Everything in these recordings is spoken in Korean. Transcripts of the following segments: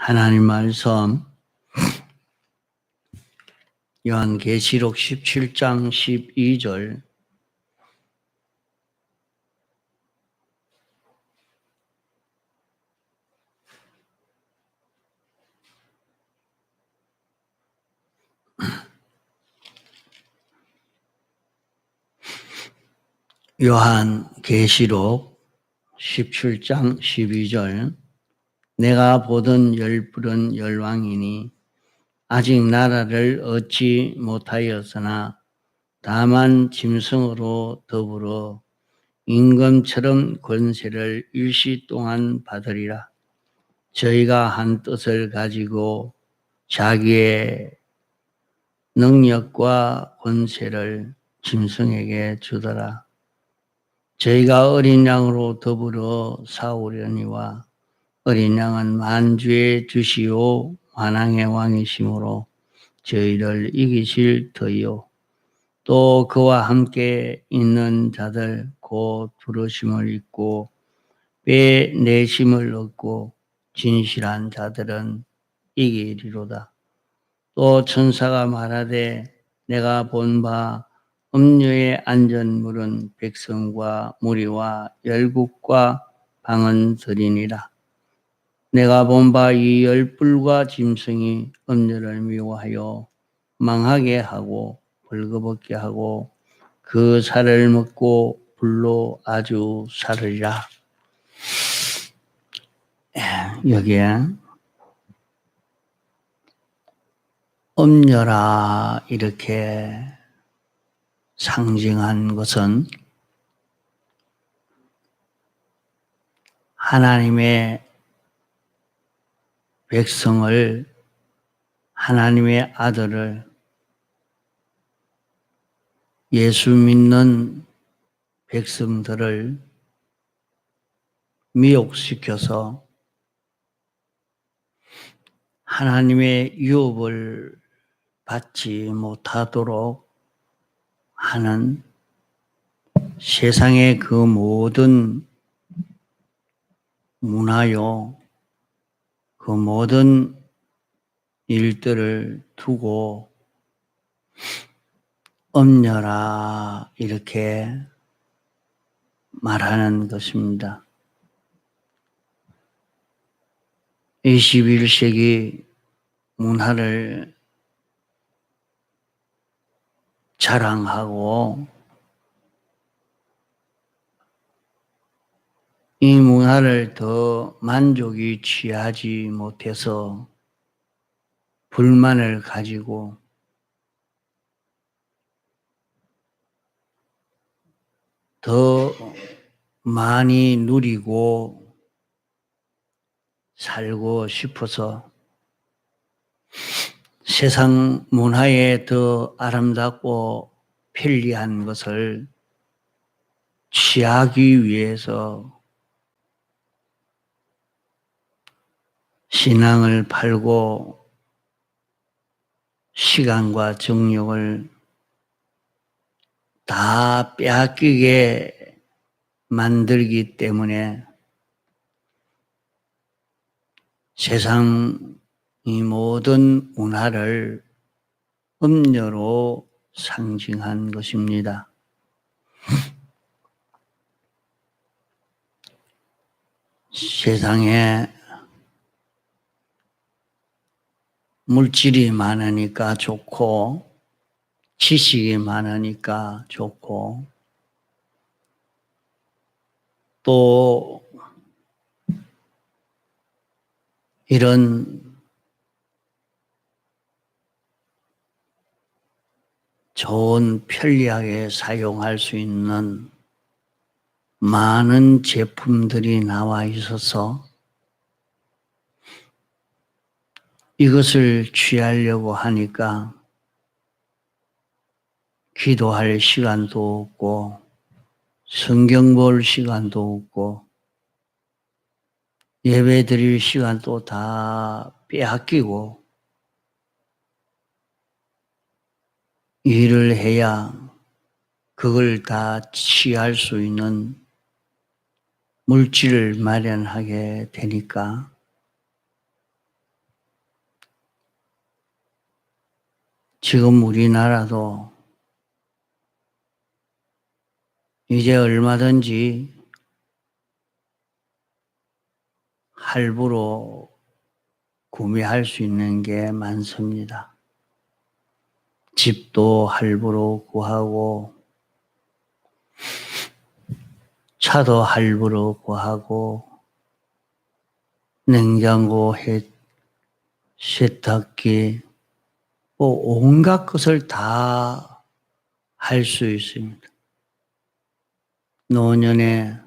하나님 말씀 요한계시록 17장 12절 요한계시록 17장 12절 내가 보던 열불은 열왕이니 아직 나라를 얻지 못하였으나 다만 짐승으로 더불어 임금처럼 권세를 일시 동안 받으리라. 저희가 한 뜻을 가지고 자기의 능력과 권세를 짐승에게 주더라. 저희가 어린 양으로 더불어 싸우려니와 어린 양은 만주의 주시오 만왕의 왕이시므로 저희를 이기실 터이요. 또 그와 함께 있는 자들 곧 부르심을 입고 빼내심을 얻고 진실한 자들은 이기리로다. 또 천사가 말하되 내가 본 바 음료의 안전물은 백성과 무리와 열국과 방언들이니라. 내가 본 바 이 열불과 짐승이 음료를 미워하여 망하게 하고 벌거벗게 하고 그 살을 먹고 불로 아주 사르리라. 여기에 음녀라 이렇게 상징한 것은 하나님의 백성을, 하나님의 아들을, 예수 믿는 백성들을 미혹시켜서 하나님의 유업을 받지 못하도록 하는 세상의 그 모든 문화요, 그 모든 일들을 두고 음녀라 이렇게 말하는 것입니다. 21세기 문화를 자랑하고 이 문화를 더 만족이 취하지 못해서 불만을 가지고 더 많이 누리고 살고 싶어서 세상 문화에 더 아름답고 편리한 것을 취하기 위해서 신앙을 팔고 시간과 정력을 다 빼앗기게 만들기 때문에 세상 이 모든 문화를 음녀로 상징한 것입니다. 세상에 물질이 많으니까 좋고 지식이 많으니까 좋고 또 이런 좋은 편리하게 사용할 수 있는 많은 제품들이 나와 있어서 이것을 취하려고 하니까 기도할 시간도 없고 성경 볼 시간도 없고 예배 드릴 시간도 다 빼앗기고 일을 해야 그걸 다 취할 수 있는 물질을 마련하게 되니까 지금 우리나라도 이제 얼마든지 할부로 구매할 수 있는 게 많습니다. 집도 할부로 구하고, 차도 할부로 구하고, 냉장고, 세탁기, 온갖 것을 다 할 수 있습니다. 노년에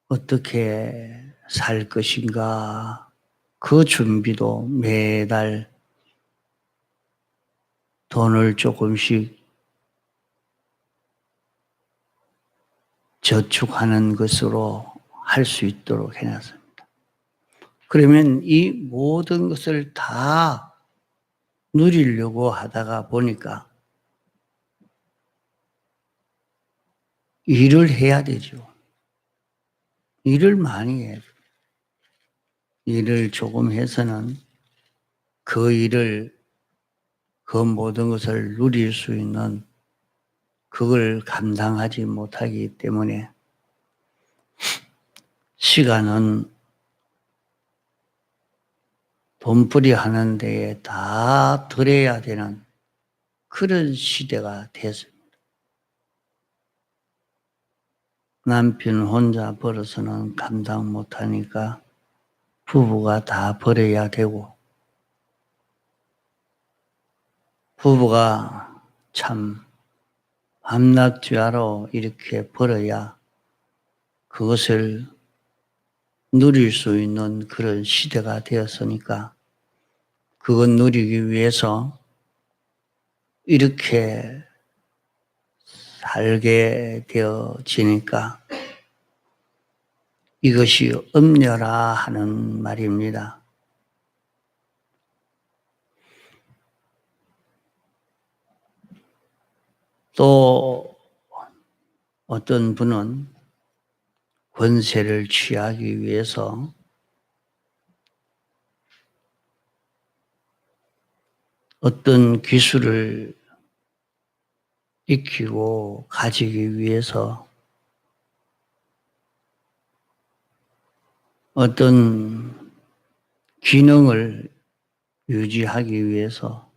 어떻게 살 것인가, 그 준비도 매달 돈을 조금씩 저축하는 것으로 할 수 있도록 해놨습니다. 그러면 이 모든 것을 다 누리려고 하다가 보니까 일을 해야 되죠. 일을 많이 해요. 일을 조금 해서는 그 일을, 그 모든 것을 누릴 수 있는 그걸 감당하지 못하기 때문에 시간은 돈벌이 하는 데에 다 들여야 되는 그런 시대가 됐습니다. 남편 혼자 벌어서는 감당 못하니까 부부가 다 벌어야 되고, 부부가 참 밤낮죄로 이렇게 벌어야 그것을 누릴 수 있는 그런 시대가 되었으니까 그것 누리기 위해서 이렇게 살게 되어지니까 이것이 엄려라 하는 말입니다. 또 어떤 분은 권세를 취하기 위해서 어떤 기술을 익히고 가지기 위해서 어떤 기능을 유지하기 위해서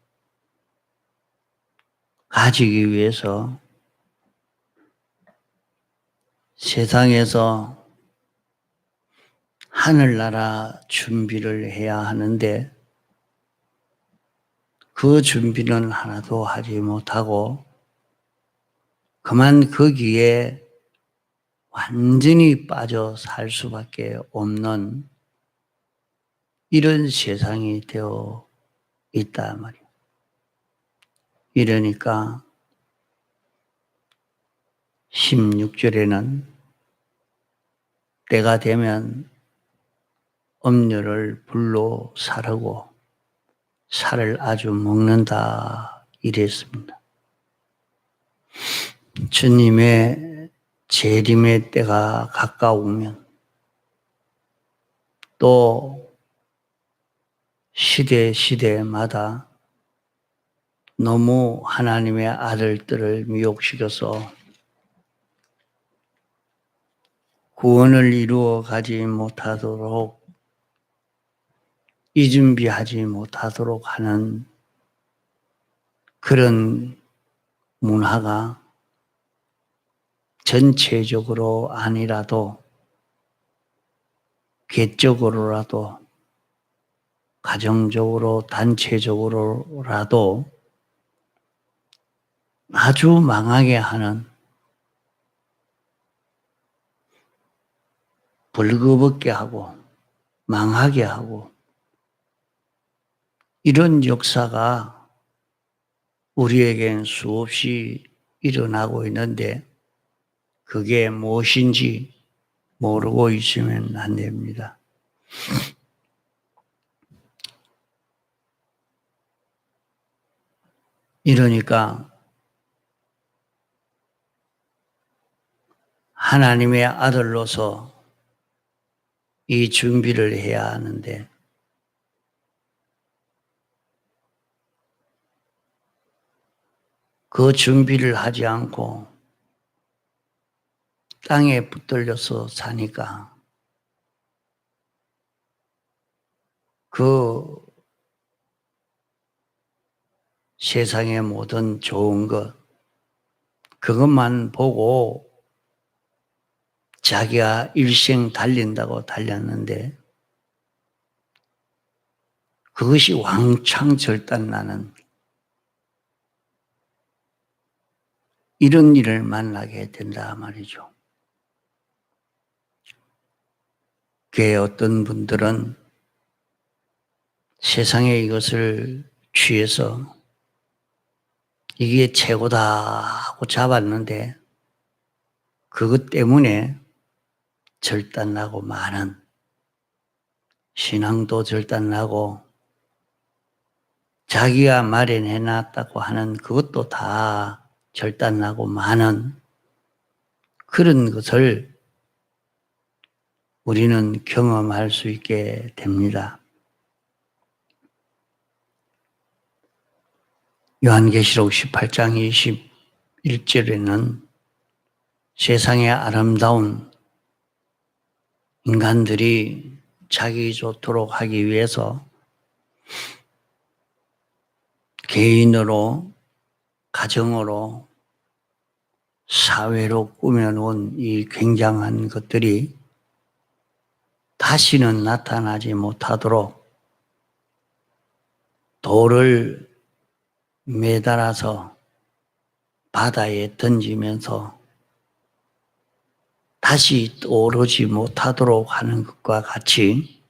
가지기 위해서 세상에서 하늘나라 준비를 해야 하는데 그 준비는 하나도 하지 못하고 그만 거기에 완전히 빠져 살 수밖에 없는 이런 세상이 되어 있단 말이에요. 이러니까 16절에는 때가 되면 음료를 불로 사르고 살을 아주 먹는다 이랬습니다. 주님의 재림의 때가 가까우면 또 시대마다 너무 하나님의 아들들을 미혹시켜서 구원을 이루어 가지 못하도록 이준비하지 못하도록 하는 그런 문화가 전체적으로 아니라도 개적으로라도 가정적으로 단체적으로라도 아주 망하게 하는 벌거벗게 하고 망하게 하고 이런 역사가 우리에겐 수없이 일어나고 있는데 그게 무엇인지 모르고 있으면 안 됩니다. 이러니까 하나님의 아들로서 이 준비를 해야 하는데 그 준비를 하지 않고 땅에 붙들려서 사니까 그 세상의 모든 좋은 것, 그것만 보고 자기가 일생 달린다고 달렸는데 그것이 왕창 절단나는 이런 일을 만나게 된다 말이죠. 그에 어떤 분들은 세상에 이것을 취해서 이게 최고다 하고 잡았는데 그것 때문에 절단나고 많은 신앙도 절단나고 자기가 마련해 놨다고 하는 그것도 다 절단나고 많은 그런 것을 우리는 경험할 수 있게 됩니다. 요한계시록 18장 21절에는 세상의 아름다운 인간들이 자기 좋도록 하기 위해서 개인으로, 가정으로, 사회로 꾸며놓은 이 굉장한 것들이 다시는 나타나지 못하도록 돌을 매달아서 바다에 던지면서 다시 떠오르지 못하도록 하는 것과 같이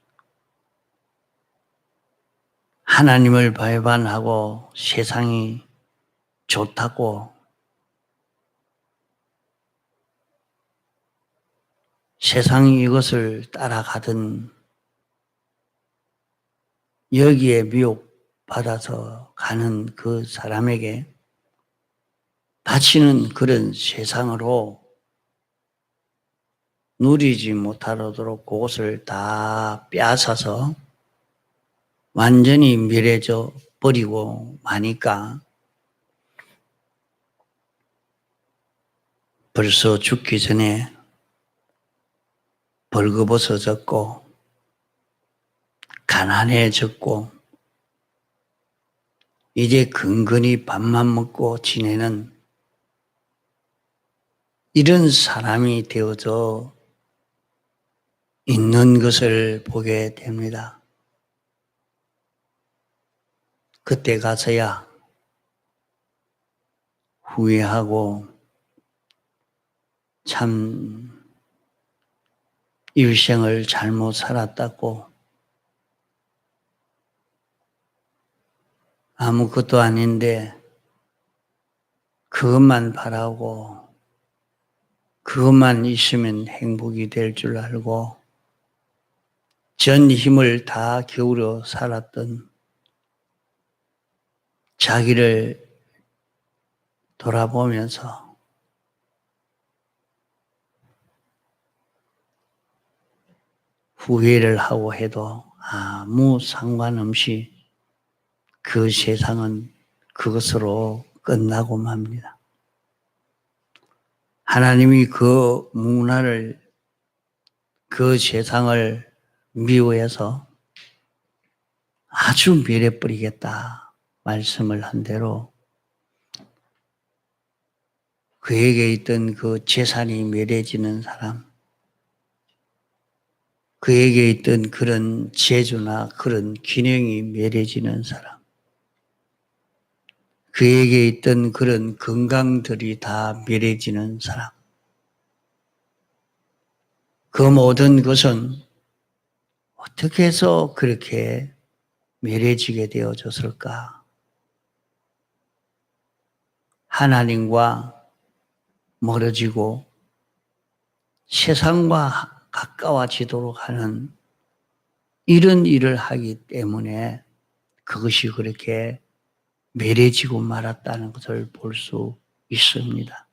하나님을 배반하고 세상이 좋다고 세상이 이것을 따라가던 여기에 미혹받아서 가는 그 사람에게 다시는 그런 세상으로 누리지 못하도록 그것을 다 빼앗아서 완전히 멸해져 버리고 마니까 벌써 죽기 전에 벌거벗어졌고 가난해졌고 이제 근근히 밥만 먹고 지내는 이런 사람이 되어져 있는 것을 보게 됩니다. 그때 가서야 후회하고 참 일생을 잘못 살았다고 아무것도 아닌데 그것만 바라고 그것만 있으면 행복이 될 줄 알고 전 힘을 다 기울여 살았던 자기를 돌아보면서 후회를 하고 해도 아무 상관없이 그 세상은 그것으로 끝나고 맙니다. 하나님이 그 문화를, 그 세상을 미워해서 아주 멸해버리겠다 말씀을 한 대로 그에게 있던 그 재산이 멸해지는 사람, 그에게 있던 그런 재주나 그런 기능이 멸해지는 사람, 그에게 있던 그런 건강들이 다 멸해지는 사람, 그 모든 것은 어떻게 해서 그렇게 멸해지게 되어졌을까? 하나님과 멀어지고 세상과 가까워지도록 하는 이런 일을 하기 때문에 그것이 그렇게 멸해지고 말았다는 것을 볼 수 있습니다.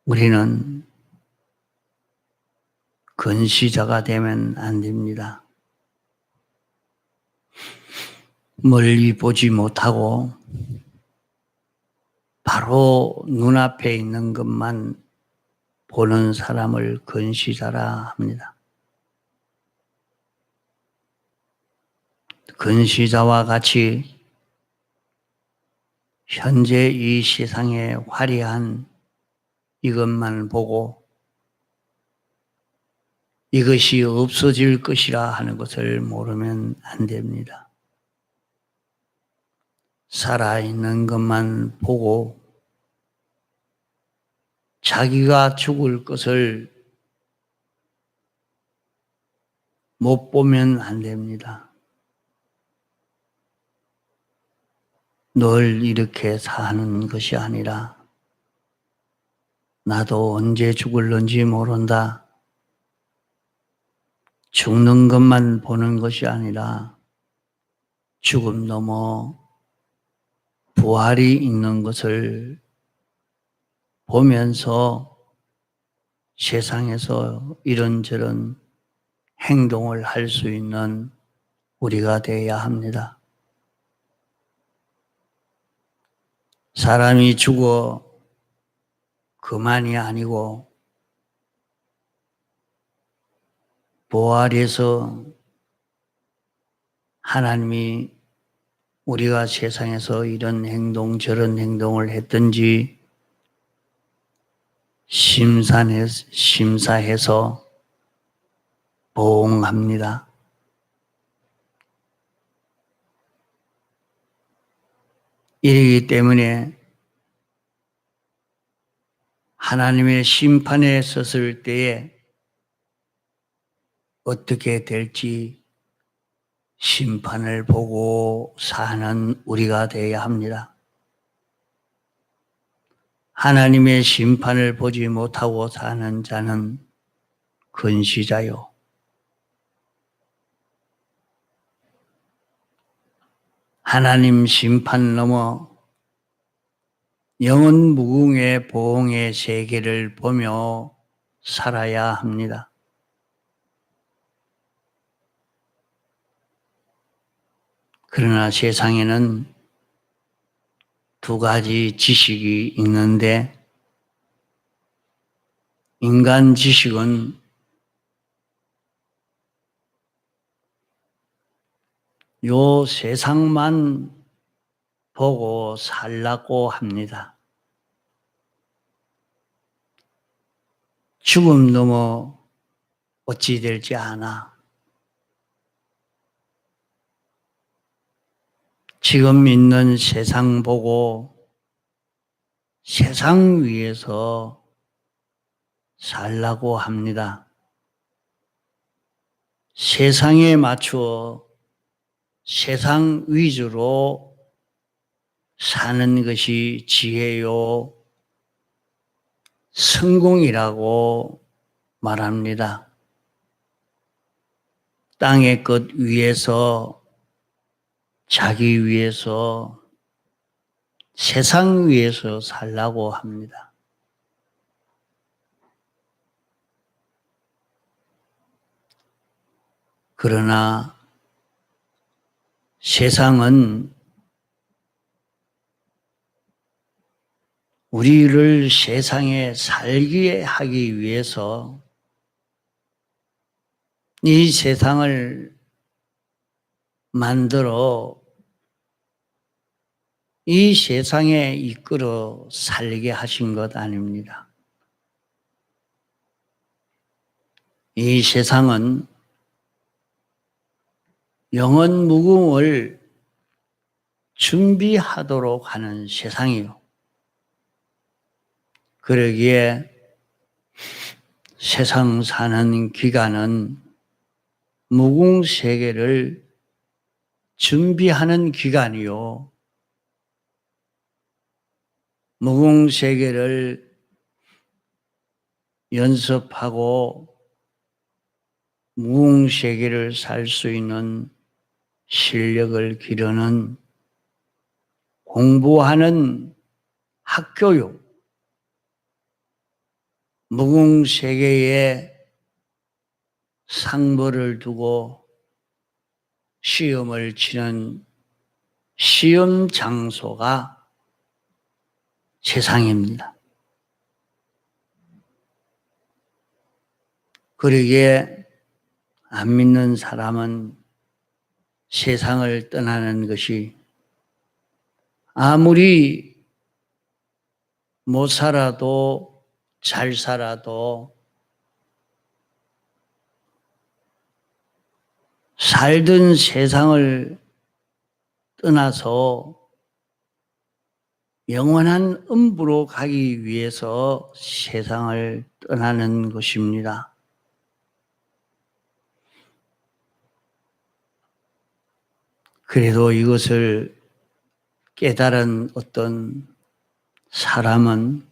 우리는 건시자가 되면 안 됩니다. 멀리 보지 못하고 바로 눈앞에 있는 것만 보는 사람을 근시자라 합니다. 근시자와 같이 현재 이 세상의 화려한 이것만 보고 이것이 없어질 것이라 하는 것을 모르면 안 됩니다. 살아있는 것만 보고 자기가 죽을 것을 못 보면 안 됩니다. 늘 이렇게 사는 것이 아니라 나도 언제 죽을는지 모른다. 죽는 것만 보는 것이 아니라 죽음 넘어 부활이 있는 것을 보면서 세상에서 이런저런 행동을 할 수 있는 우리가 되어야 합니다. 사람이 죽어 그만이 아니고 부활해서 하나님이 우리가 세상에서 이런 행동 저런 행동을 했든지 심사해서 보응합니다. 이러기 때문에 하나님의 심판에 섰을 때에 어떻게 될지 심판을 보고 사는 우리가 되어야 합니다. 하나님의 심판을 보지 못하고 사는 자는 근시자요. 하나님 심판 넘어 영원 무궁의 보응의 세계를 보며 살아야 합니다. 그러나 세상에는 두 가지 지식이 있는데 인간 지식은 요 세상만 보고 살라고 합니다. 죽음 넘어 어찌 될지 아나. 지금 있는 세상 보고 세상 위에서 살라고 합니다. 세상에 맞추어 세상 위주로 사는 것이 지혜요, 성공이라고 말합니다. 땅의 것 위에서 자기 위해서 세상 위에서 살라고 합니다. 그러나 세상은 우리를 세상에 살게 하기 위해서 이 세상을 만들어 이 세상에 이끌어 살게 하신 것 아닙니다. 이 세상은 영원 무궁을 준비하도록 하는 세상이요. 그러기에 세상 사는 기간은 무궁세계를 준비하는 기간이요. 무궁세계를 연습하고 무궁세계를 살 수 있는 실력을 기르는 공부하는 학교요. 무궁세계에 상벌을 두고 시험을 치는 시험 장소가 세상입니다. 그러기에 안 믿는 사람은 세상을 떠나는 것이 아무리 못 살아도 잘 살아도 살던 세상을 떠나서 영원한 음부로 가기 위해서 세상을 떠나는 것입니다. 그래도 이것을 깨달은 어떤 사람은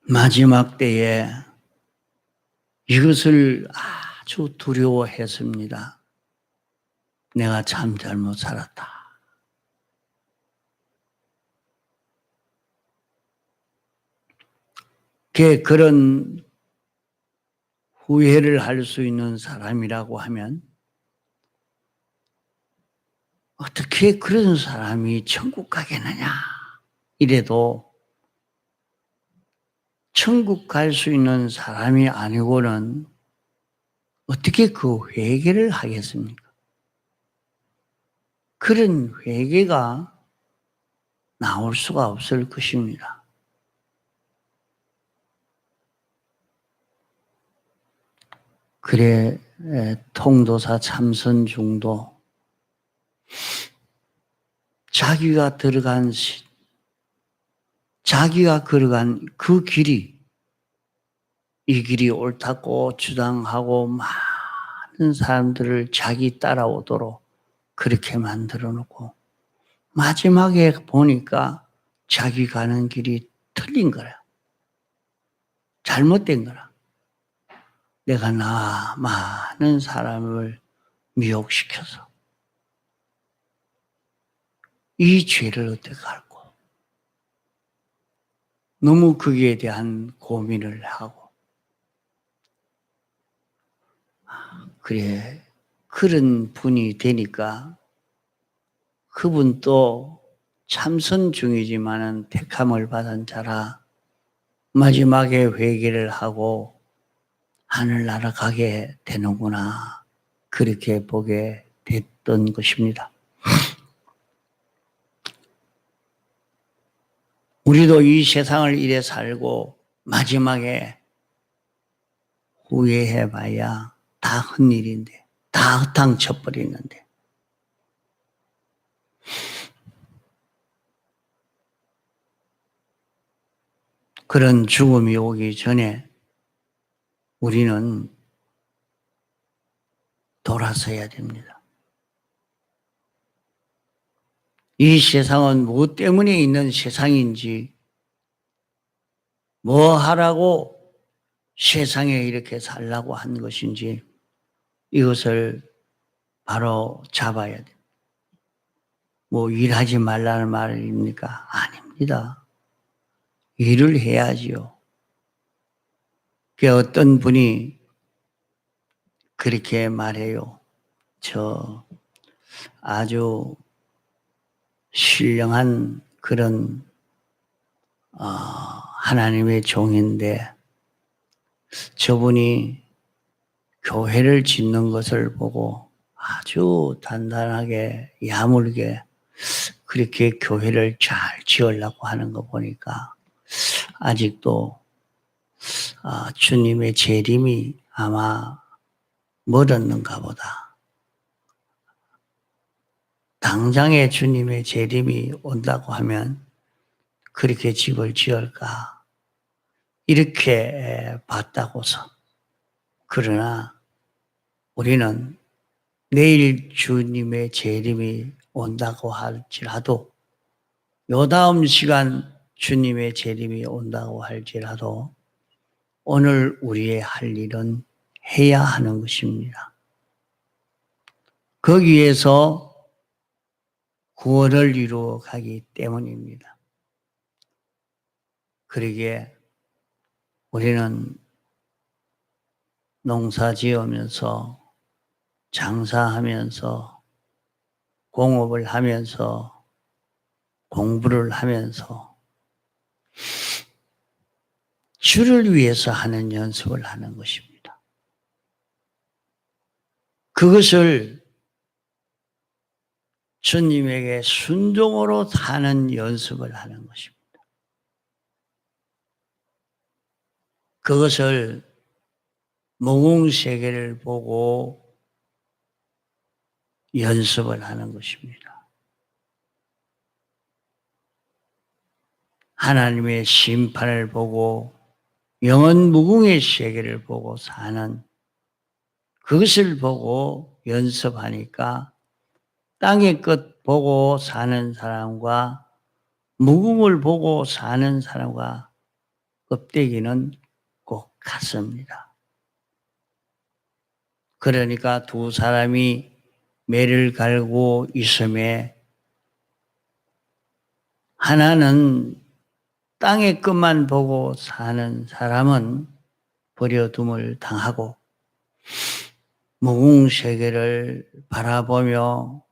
마지막 때에 이것을 아주 두려워했습니다. 내가 참 잘못 살았다. 그런 후회를 할 수 있는 사람이라고 하면 어떻게 그런 사람이 천국 가겠느냐 이래도 천국 갈 수 있는 사람이 아니고는 어떻게 그 회개를 하겠습니까? 그런 회개가 나올 수가 없을 것입니다. 그래 통도사 참선 중도 자기가 걸어간 그 길이 이 길이 옳다고 주장하고 많은 사람들을 자기 따라오도록 그렇게 만들어 놓고 마지막에 보니까 자기 가는 길이 틀린 거야. 잘못된 거라. 내가 많은 사람을 미혹시켜서 이 죄를 어떻게 할고 너무 거기에 대한 고민을 하고 그래 그런 분이 되니까 그분도 참선 중이지만은 택함을 받은 자라 마지막에 회개를 하고 하늘나라 가게 되는구나 그렇게 보게 됐던 것입니다. 우리도 이 세상을 이래 살고 마지막에 후회해봐야 다 헛일인데 다 헛탕쳐버리는데 그런 죽음이 오기 전에 우리는 돌아서야 됩니다. 이 세상은 무엇 때문에 있는 세상인지 뭐 하라고 세상에 이렇게 살라고 한 것인지 이것을 바로 잡아야 됩니다. 뭐 일하지 말라는 말입니까? 아닙니다. 일을 해야지요. 어떤 분이 그렇게 말해요. 저 아주 신령한 그런 하나님의 종인데 저분이 교회를 짓는 것을 보고 아주 단단하게 야물게 그렇게 교회를 잘 지으려고 하는 거 보니까 아직도 주님의 재림이 아마 멀었는가 보다. 당장에 주님의 재림이 온다고 하면 그렇게 집을 지을까 이렇게 봤다고서. 그러나 우리는 내일 주님의 재림이 온다고 할지라도 요 다음 시간 주님의 재림이 온다고 할지라도 오늘 우리의 할 일은 해야 하는 것입니다. 거기에서 구원을 이루어 가기 때문입니다. 그러기에 우리는 농사 지으면서 장사하면서 공업을 하면서 공부를 하면서 주를 위해서 하는 연습을 하는 것입니다. 그것을 주님에게 순종으로 사는 연습을 하는 것입니다. 그것을 무궁세계를 보고 연습을 하는 것입니다. 하나님의 심판을 보고 영원 무궁의 세계를 보고 사는 그것을 보고 연습하니까 땅의 끝 보고 사는 사람과 무궁을 보고 사는 사람과 껍데기는 꼭 같습니다. 그러니까 두 사람이 매를 갈고 있음에 하나는 땅의 끝만 보고 사는 사람은 버려둠을 당하고 무궁세계를 바라보며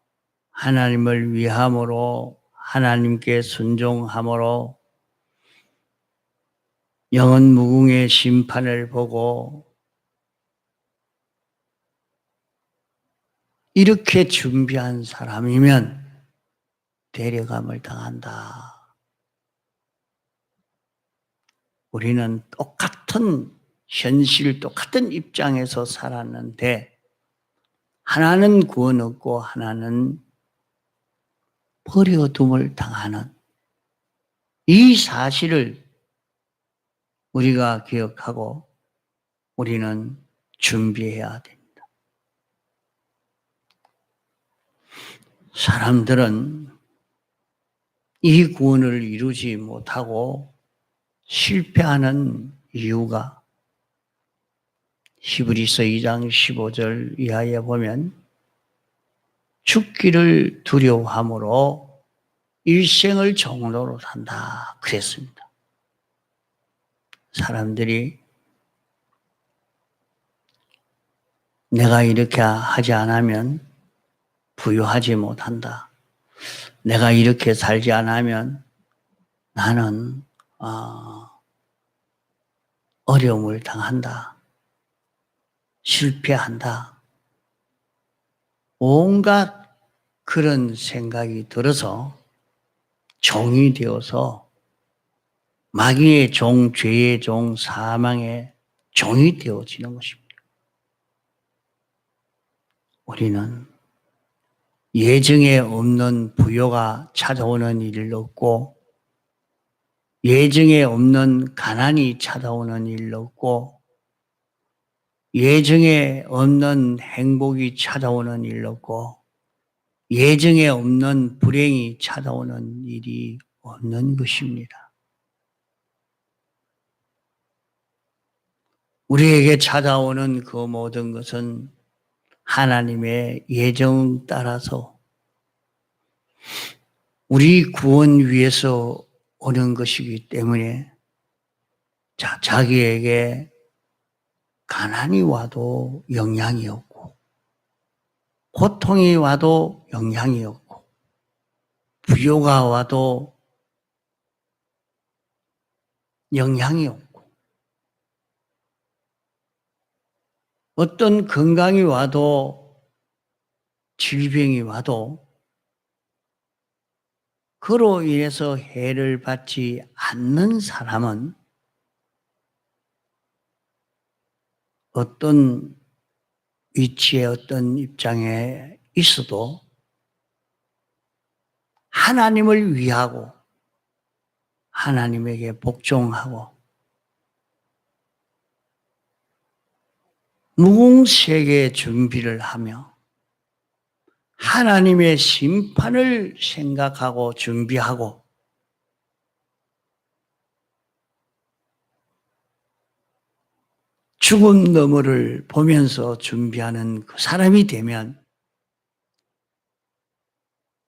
하나님을 위함으로 하나님께 순종함으로 영원 무궁의 심판을 보고 이렇게 준비한 사람이면 데려감을 당한다. 우리는 똑같은 현실, 똑같은 입장에서 살았는데 하나는 구원 얻고 하나는 버려둠을 당하는 이 사실을 우리가 기억하고 우리는 준비해야 됩니다. 사람들은 이 구원을 이루지 못하고 실패하는 이유가 히브리서 2장 15절 이하에 보면 죽기를 두려워함으로 일생을 종로로 산다 그랬습니다. 사람들이 내가 이렇게 하지 않으면 부유하지 못한다. 내가 이렇게 살지 않으면 나는 어려움을 당한다. 실패한다. 온갖 그런 생각이 들어서 종이 되어서 마귀의 종, 죄의 종, 사망의 종이 되어지는 것입니다. 우리는 예정에 없는 부요가 찾아오는 일을 없고 예정에 없는 가난이 찾아오는 일을 없고 예정에 없는 행복이 찾아오는 일을 없고 예정에 없는 불행이 찾아오는 일이 없는 것입니다. 우리에게 찾아오는 그 모든 것은 하나님의 예정 따라서 우리 구원 위해서 오는 것이기 때문에 자기에게 가난이 와도 영향이 없고 고통이 와도 영향이 없고 부요가 와도 영향이 없고 어떤 건강이 와도 질병이 와도 그로 인해서 해를 받지 않는 사람은 어떤 위치에 어떤 입장에 있어도 하나님을 위하고 하나님에게 복종하고 무궁세계의 준비를 하며 하나님의 심판을 생각하고 준비하고 죽음 너머를 보면서 준비하는 그 사람이 되면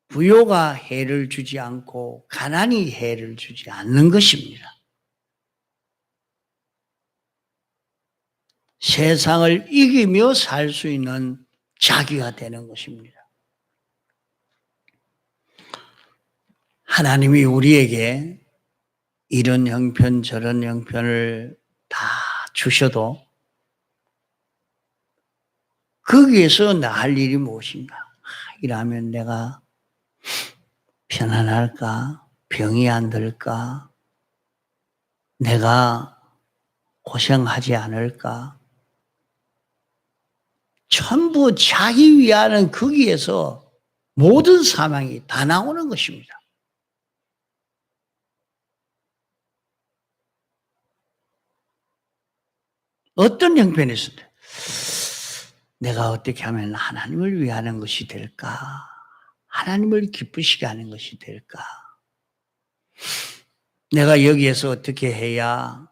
부요가 해를 주지 않고 가난이 해를 주지 않는 것입니다. 세상을 이기며 살 수 있는 자기가 되는 것입니다. 하나님이 우리에게 이런 형편 저런 형편을 다 주셔도 거기에서 나 할 일이 무엇인가? 이러면 내가 편안할까? 병이 안 들까? 내가 고생하지 않을까? 전부 자기 위하는 거기에서 모든 사망이 다 나오는 것입니다. 어떤 형편에서도 내가 어떻게 하면 하나님을 위하는 것이 될까? 하나님을 기쁘시게 하는 것이 될까? 내가 여기에서 어떻게 해야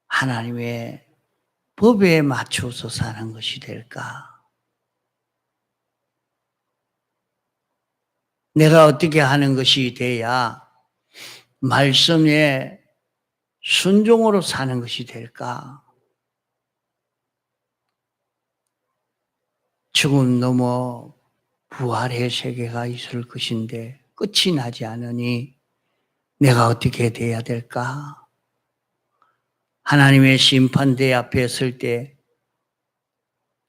하나님의 법에 맞춰서 사는 것이 될까? 내가 어떻게 하는 것이 돼야 말씀에 순종으로 사는 것이 될까? 죽음 넘어 부활의 세계가 있을 것인데 끝이 나지 않으니 내가 어떻게 돼야 될까? 하나님의 심판대 앞에 설 때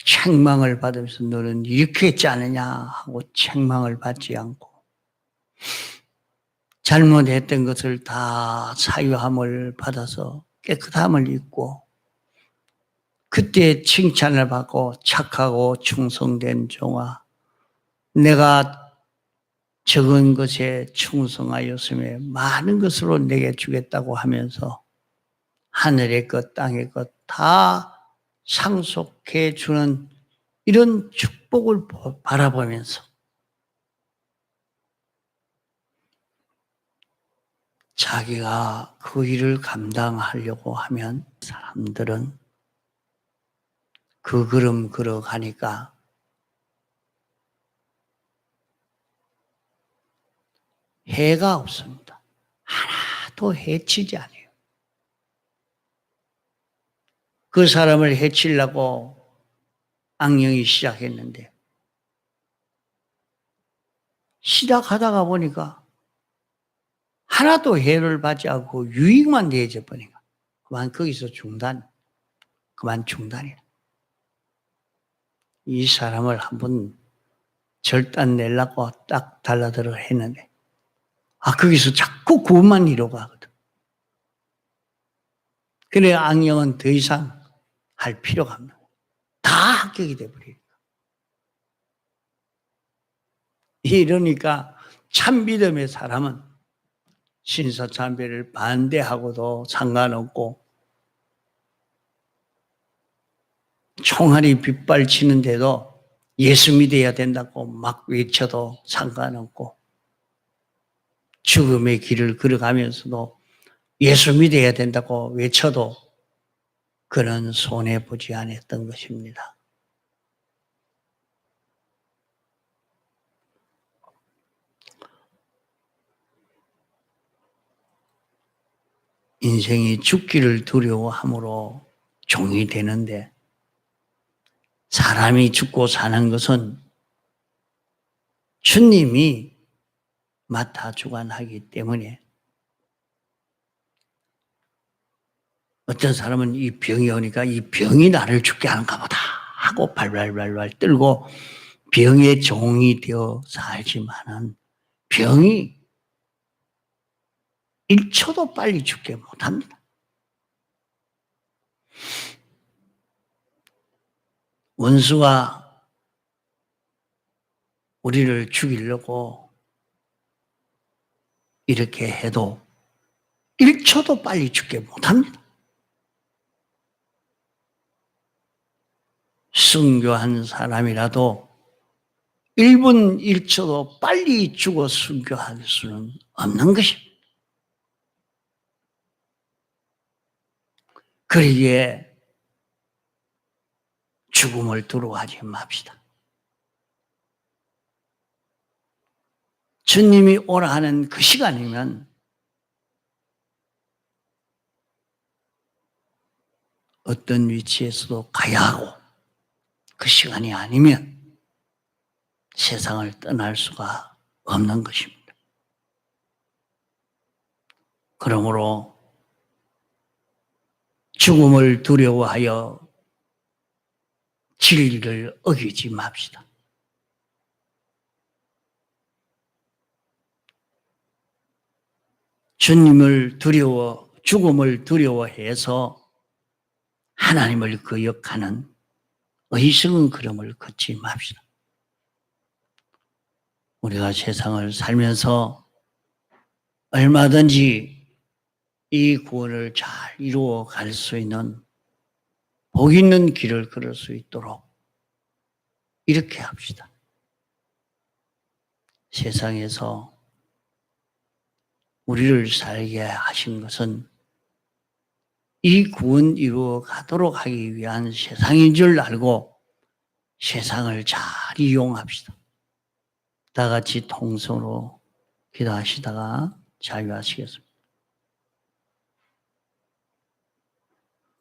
책망을 받으면서 너는 이렇게 했지 않느냐 하고 책망을 받지 않고 잘못했던 것을 다 사유함을 받아서 깨끗함을 입고 그때 칭찬을 받고 착하고 충성된 종아 내가 적은 것에 충성하였음에 많은 것으로 내게 주겠다고 하면서 하늘의 것 땅의 것 다 상속해 주는 이런 축복을 바라보면서 자기가 그 일을 감당하려고 하면 사람들은 그 걸음 걸어가니까 해가 없습니다. 하나도 해치지 않아요. 그 사람을 해치려고 악령이 시작했는데 시작하다가 보니까 하나도 해를 받지 않고 유익만 내줘 버리니까 그만 거기서 그만 중단이야. 이 사람을 한번 절단 내려고 딱 달라들어 했는데 거기서 자꾸 그것만 이루고 가거든. 그래 악령은 더 이상 할 필요가 없는 거야. 다 합격이 돼버리니까. 이러니까 참 믿음의 사람은 신사참배를 반대하고도 상관없고 총알이 빗발치는데도 예수 믿어야 된다고 막 외쳐도 상관없고 죽음의 길을 걸어가면서도 예수 믿어야 된다고 외쳐도 그는 손해보지 않았던 것입니다. 인생이 죽기를 두려워함으로 종이 되는데 사람이 죽고 사는 것은 주님이 맡아 주관하기 때문에 어떤 사람은 이 병이 오니까 이 병이 나를 죽게 하는가 보다 하고 발발발발 떨고 병의 종이 되어 살지만은 병이 1초도 빨리 죽게 못합니다. 원수가 우리를 죽이려고 이렇게 해도 1초도 빨리 죽게 못합니다. 순교한 사람이라도 1분 1초도 빨리 죽어 순교할 수는 없는 것입니다. 그러기에 죽음을 두려워하지 맙시다. 주님이 오라 하는 그 시간이면 어떤 위치에서도 가야 하고 그 시간이 아니면 세상을 떠날 수가 없는 것입니다. 그러므로 죽음을 두려워하여 진리를 어기지 맙시다. 주님을 죽음을 두려워해서 하나님을 거역하는 어리석은 걸음을 걷지 맙시다. 우리가 세상을 살면서 얼마든지 이 구원을 잘 이루어 갈 수 있는 복 있는 길을 걸을 수 있도록 이렇게 합시다. 세상에서 우리를 살게 하신 것은 이 구원 이루어 가도록 하기 위한 세상인 줄 알고 세상을 잘 이용합시다. 다 같이 통성으로 기도하시다가 자유하시겠습니다.